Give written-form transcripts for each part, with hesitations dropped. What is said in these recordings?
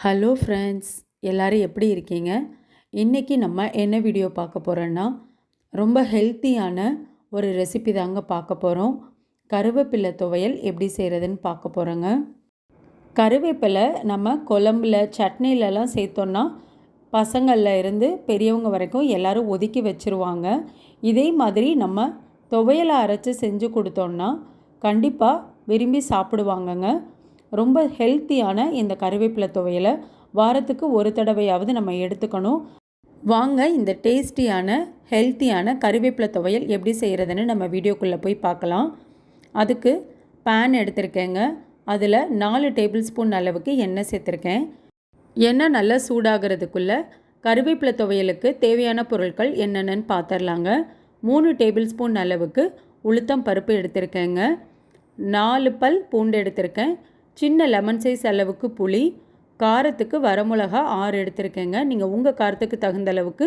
Hello friends, எல்லோரும் எப்படி இருக்கீங்க? இன்றைக்கி நம்ம என்ன வீடியோ பார்க்க போகிறோன்னா, ரொம்ப ஹெல்த்தியான ஒரு ரெசிபி தாங்க பார்க்க போகிறோம். கருவேப்பிலை துவையல் எப்படி செய்கிறதுன்னு பார்க்க போகிறோங்க. கருவேப்பிலை நம்ம குழம்புல சட்னிலலாம் சேர்த்தோன்னா பசங்களில் இருந்து பெரியவங்க வரைக்கும் எல்லோரும் ஒதுக்கி வச்சுருவாங்க. இதே மாதிரி நம்ம துவையலை அரைச்சி செஞ்சு கொடுத்தோன்னா கண்டிப்பாக விரும்பி சாப்பிடுவாங்கங்க. ரொம்ப ஹெல்த்தியான இந்த கருவேப்பிலை துவையலை வாரத்துக்கு ஒரு தடவையாவது நம்ம எடுத்துக்கணும். வாங்க இந்த டேஸ்டியான ஹெல்த்தியான கருவேப்பிலை துவையல் எப்படி செய்கிறதுன்னு நம்ம வீடியோக்குள்ளே போய் பார்க்கலாம். அதுக்கு பேன் எடுத்திருக்கேங்க. அதில் 4 டேபிள் ஸ்பூன் அளவுக்கு எண்ணெய் சேர்த்துருக்கேன். எண்ணெய் நல்லா சூடாகிறதுக்குள்ளே கருவேப்பிலை துவையலுக்கு தேவையான பொருட்கள் என்னென்னு பார்த்துடலாங்க. 3 டேபிள் ஸ்பூன் அளவுக்கு உளுத்தம் பருப்பு எடுத்திருக்கேங்க. 4 பல் பூண்டு எடுத்திருக்கேன். சின்ன லெமன் சைஸ் அளவுக்கு புளி, காரத்துக்கு வரமிளகா 6 எடுத்திருக்கேங்க. நீங்கள் உங்கள் காரத்துக்கு தகுந்த அளவுக்கு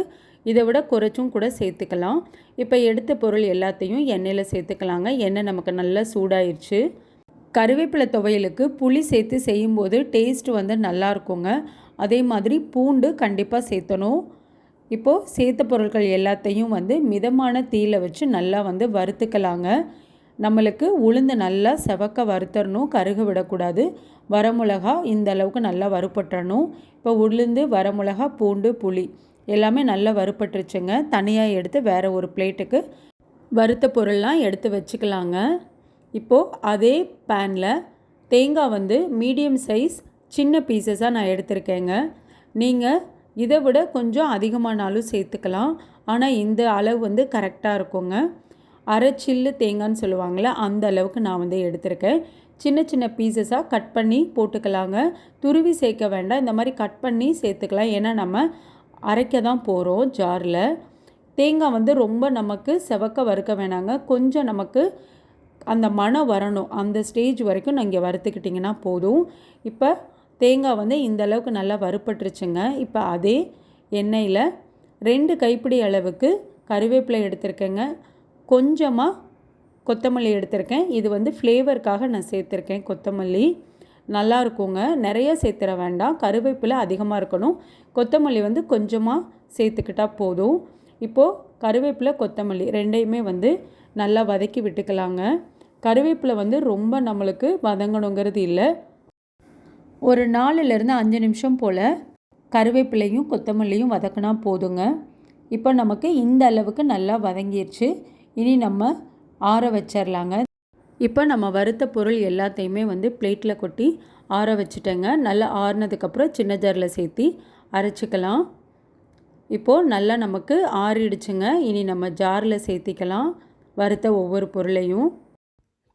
இதை விட குறைச்சும் கூட சேர்த்துக்கலாம். இப்போ எடுத்த பொருள் எல்லாத்தையும் எண்ணெயில் சேர்த்துக்கலாங்க. எண்ணெய் நமக்கு நல்லா சூடாயிருச்சு. கருவேப்பிலை துவையலுக்கு புளி சேர்த்து செய்யும்போது டேஸ்ட் நல்லா இருக்குங்க. அதே மாதிரி பூண்டு கண்டிப்பாக சேர்த்தணும். இப்போது சேர்த்த பொருட்கள் எல்லாத்தையும் மிதமான தீயில வச்சு நல்லா வறுத்துக்கலாங்க. நம்மளுக்கு உளுந்து நல்லா செவக்க வறுத்தரணும், கருக விடக்கூடாது. வரமிளகா இந்த அளவுக்கு நல்லா வறுப்பட்டுறணும். இப்போ உளுந்து, வரமிளகா, பூண்டு, புளி எல்லாமே நல்லா வறுப்பட்டுருச்சுங்க. தனியாக எடுத்து வேறு ஒரு பிளேட்டுக்கு வறுத்த பொருள்லாம் எடுத்து வச்சுக்கலாங்க. இப்போது அதே பேனில் தேங்காய் மீடியம் சைஸ் சின்ன பீசஸாக நான் எடுத்திருக்கேங்க. நீங்கள் இதை விட கொஞ்சம் அதிகமானாலும் சேர்த்துக்கலாம். ஆனால் இந்த அளவு கரெக்டாக இருக்குங்க. அரை சில்லு தேங்காய்னு சொல்லுவாங்களே அந்த அளவுக்கு நான் எடுத்திருக்கேன். சின்ன சின்ன பீசஸாக கட் பண்ணி போட்டுக்கலாங்க. துருவி சேர்க்க வேண்டாம், இந்த மாதிரி கட் பண்ணி சேர்த்துக்கலாம். ஏன்னா நம்ம அரைக்க தான் போகிறோம் ஜாரில். தேங்காய் ரொம்ப நமக்கு செவக்க வறுக்க வேணாங்க. கொஞ்சம் நமக்கு அந்த மணம் வரணும், அந்த ஸ்டேஜ் வரைக்கும் நீங்கள் வறுத்துக்கிட்டிங்கன்னா போதும். இப்போ தேங்காய் இந்த அளவுக்கு நல்லா வறுப்பட்டுருச்சுங்க. இப்போ அதே எண்ணெயில் 2 கைப்பிடி அளவுக்கு கருவேப்பிலை எடுத்திருக்கேங்க. கொஞ்சமாக கொத்தமல்லி எடுத்திருக்கேன். இது ஃப்ளேவருக்காக நான் சேர்த்துருக்கேன். கொத்தமல்லி நல்லா இருக்குங்க. நிறைய சேர்த்துற வேண்டாம். கருவேப்பிலை அதிகமாக இருக்கணும். கொத்தமல்லி கொஞ்சமாக சேர்த்துக்கிட்டால் போதும். இப்போது கருவேப்பிலை, கொத்தமல்லி ரெண்டையுமே நல்லா வதக்கி விட்டுக்கலாங்க. கருவேப்பிலை ரொம்ப நம்மளுக்கு வதங்கணுங்கிறது இல்லை. ஒரு 4லேருந்து 5 நிமிஷம் போல் கருவேப்பிலையும் கொத்தமல்லியும் வதக்கினா போதுங்க. இப்போ நமக்கு இந்த அளவுக்கு நல்லா வதங்கிடுச்சு. இனி நம்ம ஆற வச்சிடலாங்க. இப்போ நம்ம வறுத்த பொருள் எல்லாத்தையுமே பிளேட்டில் கொட்டி ஆற வச்சுட்டேங்க. நல்லா ஆறினதுக்கப்புறம் சின்ன ஜாரில் சேர்த்து அரைச்சிக்கலாம். இப்போது நல்லா நமக்கு ஆறிடுச்சுங்க. இனி நம்ம ஜாரில் சேர்த்திக்கலாம் வறுத்த ஒவ்வொரு பொருளையும்.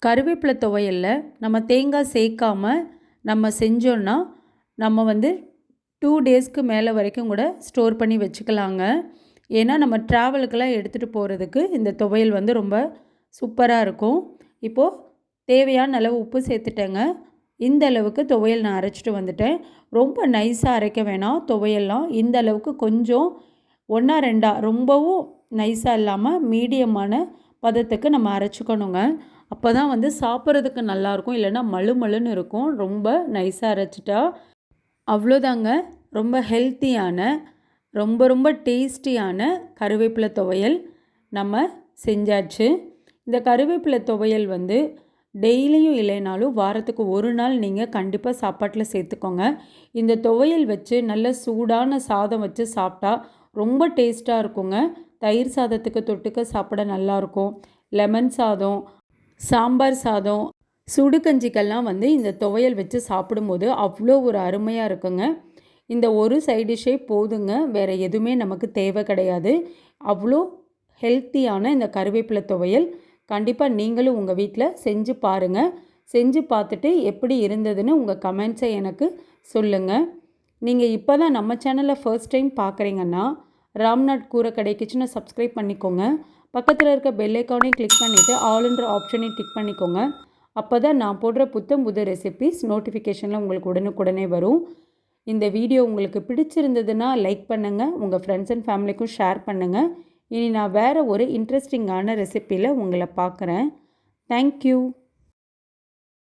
கருவேப்பிலை துவையலில் நம்ம தேங்காய் சேர்க்காமல் நம்ம செஞ்சோன்னா நம்ம 2 டேஸ்க்கு மேலே வரைக்கும் கூட ஸ்டோர் பண்ணி வச்சுக்கலாங்க. ஏன்னா நம்ம ட்ராவலுக்கெல்லாம் எடுத்துகிட்டு போகிறதுக்கு இந்த துவையல் ரொம்ப சூப்பராக இருக்கும். இப்போது தேவையான அளவு உப்பு சேர்த்துட்டேங்க. இந்த அளவுக்கு துவையல் நான் அரைச்சிட்டு வந்துட்டேன். ரொம்ப நைஸாக அரைக்க வேணாம் துவையல்லாம். இந்த அளவுக்கு கொஞ்சம் 1 2 ரொம்பவும் நைஸாக இல்லாமல் மீடியமான பதத்துக்கு நம்ம அரைச்சிக்கணுங்க. அப்போ தான் சாப்பிட்றதுக்கு நல்லாயிருக்கும். இல்லைன்னா மழுமழுன்னு இருக்கும் ரொம்ப நைஸாக அரைச்சிட்டா. அவ்வளோதாங்க. ரொம்ப ஹெல்த்தியான ரொம்ப ரொம்ப டேஸ்டியான கருவேப்பிலை துவையல் நம்ம செஞ்சாச்சு. இந்த கருவேப்பிலை துவையல் டெய்லியும் இல்லைனாலும் வாரத்துக்கு ஒரு நாள் நீங்கள் கண்டிப்பாக சாப்பாட்டில் சேர்த்துக்கோங்க. இந்த துவையல் வச்சு நல்ல சூடான சாதம் வச்சு சாப்பிட்டா ரொம்ப டேஸ்ட்டாக இருக்குங்க. தயிர் சாதத்துக்கு தொட்டுக்க சாப்பிட நல்லாயிருக்கும். லெமன் சாதம், சாம்பார் சாதம், சுடுகஞ்சிக்கெல்லாம் இந்த துவையல் வச்சு சாப்பிடும்போது அவ்வளோ ஒரு அருமையாக இருக்குங்க. இந்த ஒரு சைட் டிஷ்ஷே போதுங்க. வேறு எதுவுமே நமக்கு தேவை கிடையாது. அவ்வளோ ஹெல்த்தியான இந்த கருவேப்பிலை துவையல் கண்டிப்பாக நீங்களும் உங்கள் வீட்டில் செஞ்சு பாருங்கள். செஞ்சு பார்த்துட்டு எப்படி இருந்ததுன்னு உங்கள் கமெண்ட்ஸை எனக்கு சொல்லுங்கள். நீங்கள் இப்போ தான் நம்ம சேனலில் ஃபர்ஸ்ட் டைம் பார்க்குறீங்கன்னா ராம்நாத் கூரக்கடை கிச்சனை சப்ஸ்கிரைப் பண்ணிக்கோங்க. பக்கத்தில் இருக்க பெல் ஐக்கானையும் கிளிக் பண்ணிவிட்டு ஆல்ன்ற ஆப்ஷனையும் டிக் பண்ணிக்கோங்க. அப்போ தான் நான் போடுற புத்தம் புது ரெசிபீஸ் நோட்டிஃபிகேஷனில் உங்களுக்கு உடனுக்குடனே வரும். இந்த வீடியோ உங்களுக்கு பிடிச்சிருந்ததுன்னா லைக் பண்ணுங்கள். உங்கள் ஃப்ரெண்ட்ஸ் அண்ட் ஃபேமிலிக்கும் ஷேர் பண்ணுங்கள். இனி நான் வேறு ஒரு இன்ட்ரெஸ்டிங்கான ரெசிப்பியில் உங்களை பார்க்குறேன். தேங்க்யூ.